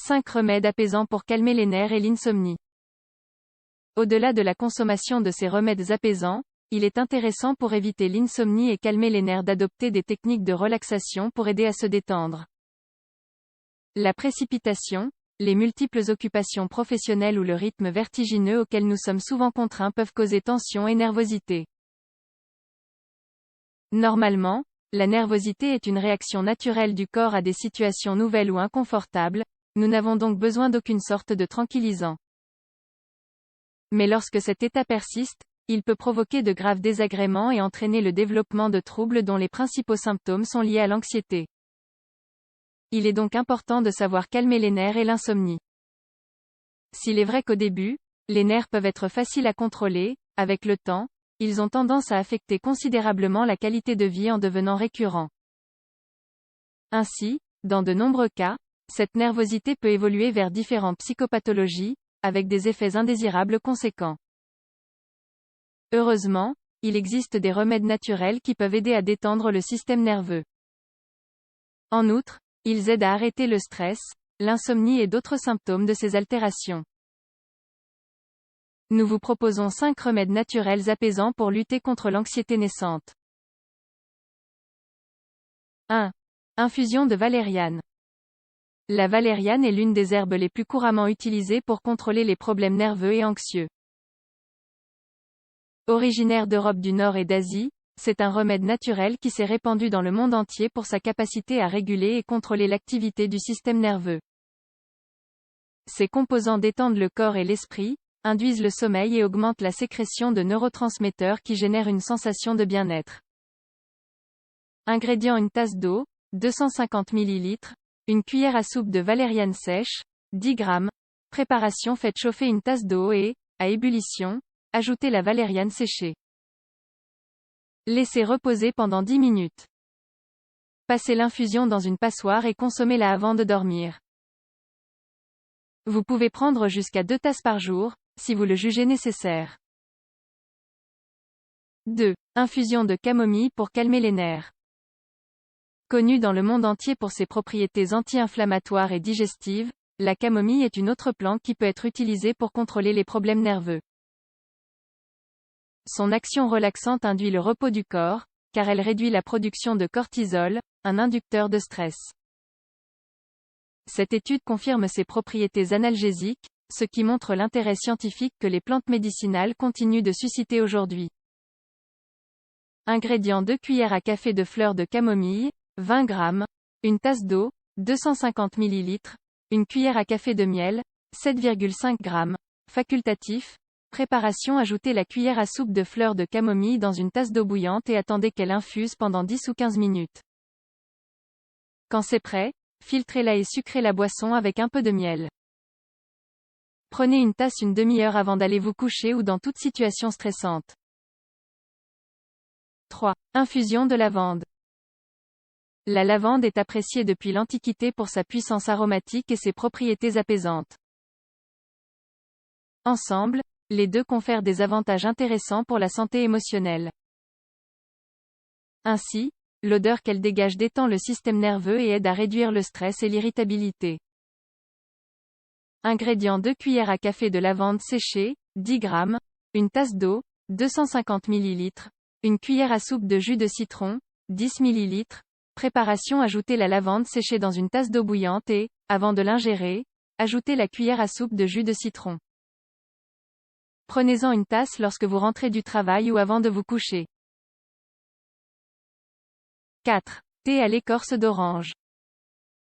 5 remèdes apaisants pour calmer les nerfs et l'insomnie. Au-delà de la consommation de ces remèdes apaisants, il est intéressant pour éviter l'insomnie et calmer les nerfs d'adopter des techniques de relaxation pour aider à se détendre. La précipitation, les multiples occupations professionnelles ou le rythme vertigineux auquel nous sommes souvent contraints peuvent causer tension et nervosité. Normalement, la nervosité est une réaction naturelle du corps à des situations nouvelles ou inconfortables, nous n'avons donc besoin d'aucune sorte de tranquillisant. Mais lorsque cet état persiste, il peut provoquer de graves désagréments et entraîner le développement de troubles dont les principaux symptômes sont liés à l'anxiété. Il est donc important de savoir calmer les nerfs et l'insomnie. S'il est vrai qu'au début, les nerfs peuvent être faciles à contrôler, avec le temps, ils ont tendance à affecter considérablement la qualité de vie en devenant récurrents. Ainsi, dans de nombreux cas, cette nervosité peut évoluer vers différentes psychopathologies, avec des effets indésirables conséquents. Heureusement, il existe des remèdes naturels qui peuvent aider à détendre le système nerveux. En outre, ils aident à arrêter le stress, l'insomnie et d'autres symptômes de ces altérations. Nous vous proposons 5 remèdes naturels apaisants pour lutter contre l'anxiété naissante. 1. Infusion de valériane. La valériane est l'une des herbes les plus couramment utilisées pour contrôler les problèmes nerveux et anxieux. Originaire d'Europe du Nord et d'Asie, c'est un remède naturel qui s'est répandu dans le monde entier pour sa capacité à réguler et contrôler l'activité du système nerveux. Ses composants détendent le corps et l'esprit, induisent le sommeil et augmentent la sécrétion de neurotransmetteurs qui génèrent une sensation de bien-être. Ingrédients: une tasse d'eau, 250 ml, une cuillère à soupe de valériane sèche, 10 g. Préparation: faites chauffer une tasse d'eau et, à ébullition, ajoutez la valériane séchée. Laissez reposer pendant 10 minutes. Passez l'infusion dans une passoire et consommez-la avant de dormir. Vous pouvez prendre jusqu'à 2 tasses par jour, si vous le jugez nécessaire. 2. Infusion de camomille pour calmer les nerfs. Connue dans le monde entier pour ses propriétés anti-inflammatoires et digestives, la camomille est une autre plante qui peut être utilisée pour contrôler les problèmes nerveux. Son action relaxante induit le repos du corps, car elle réduit la production de cortisol, un inducteur de stress. Cette étude confirme ses propriétés analgésiques, ce qui montre l'intérêt scientifique que les plantes médicinales continuent de susciter aujourd'hui. Ingrédients: 2 cuillères à café de fleurs de camomille, 20 g, une tasse d'eau, 250 ml, une cuillère à café de miel, 7,5 g, facultatif. Préparation: ajoutez la cuillère à soupe de fleurs de camomille dans une tasse d'eau bouillante et attendez qu'elle infuse pendant 10 ou 15 minutes. Quand c'est prêt, filtrez-la et sucrez la boisson avec un peu de miel. Prenez une tasse une demi-heure avant d'aller vous coucher ou dans toute situation stressante. 3. Infusion de lavande. La lavande est appréciée depuis l'Antiquité pour sa puissance aromatique et ses propriétés apaisantes. Ensemble, les deux confèrent des avantages intéressants pour la santé émotionnelle. Ainsi, l'odeur qu'elle dégage détend le système nerveux et aide à réduire le stress et l'irritabilité. Ingrédients: 2 cuillères à café de lavande séchée, 10 g, une tasse d'eau, 250 ml, une cuillère à soupe de jus de citron, 10 ml. Préparation: ajoutez la lavande séchée dans une tasse d'eau bouillante et, avant de l'ingérer, ajoutez la cuillère à soupe de jus de citron. Prenez-en une tasse lorsque vous rentrez du travail ou avant de vous coucher. 4. Thé à l'écorce d'orange.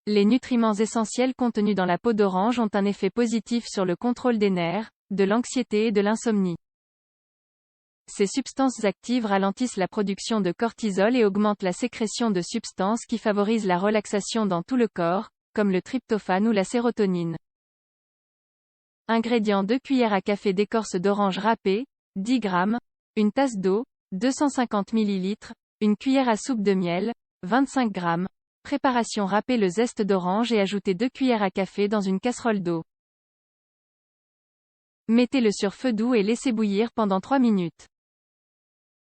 Les nutriments essentiels contenus dans la peau d'orange ont un effet positif sur le contrôle des nerfs, de l'anxiété et de l'insomnie. Ces substances actives ralentissent la production de cortisol et augmentent la sécrétion de substances qui favorisent la relaxation dans tout le corps, comme le tryptophane ou la sérotonine. Ingrédients: 2 cuillères à café d'écorce d'orange râpée, 10 g, une tasse d'eau, 250 ml, une cuillère à soupe de miel, 25 g. Préparation: râpez le zeste d'orange et ajoutez 2 cuillères à café dans une casserole d'eau. Mettez-le sur feu doux et laissez bouillir pendant 3 minutes.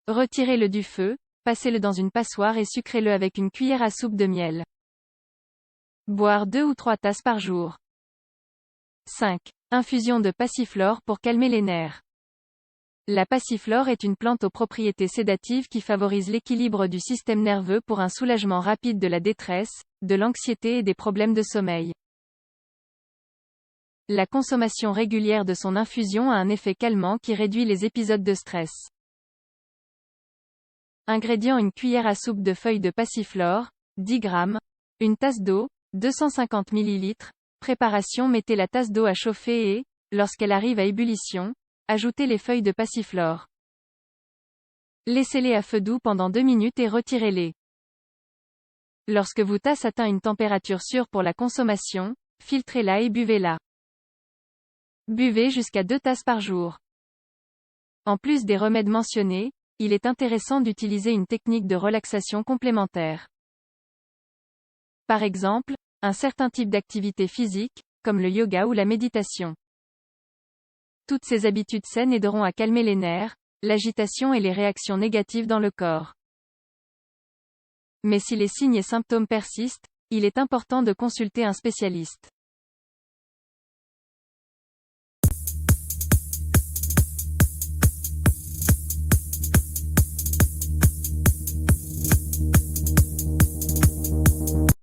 Retirez-le du feu, passez-le dans une passoire et sucrez-le avec une cuillère à soupe de miel. Boire 2 ou 3 tasses par jour. 5. Infusion de passiflore pour calmer les nerfs. La passiflore est une plante aux propriétés sédatives qui favorise l'équilibre du système nerveux pour un soulagement rapide de la détresse, de l'anxiété et des problèmes de sommeil. La consommation régulière de son infusion a un effet calmant qui réduit les épisodes de stress. Ingrédients: une cuillère à soupe de feuilles de passiflore, 10 g, une tasse d'eau, 250 ml. Préparation: mettez la tasse d'eau à chauffer et, lorsqu'elle arrive à ébullition, ajoutez les feuilles de passiflore. Laissez-les à feu doux pendant 2 minutes et retirez-les. Lorsque votre tasse atteint une température sûre pour la consommation, filtrez-la et buvez-la. Buvez jusqu'à 2 tasses par jour. En plus des remèdes mentionnés, il est intéressant d'utiliser une technique de relaxation complémentaire. Par exemple, un certain type d'activité physique, comme le yoga ou la méditation. Toutes ces habitudes saines aideront à calmer les nerfs, l'agitation et les réactions négatives dans le corps. Mais si les signes et symptômes persistent, il est important de consulter un spécialiste.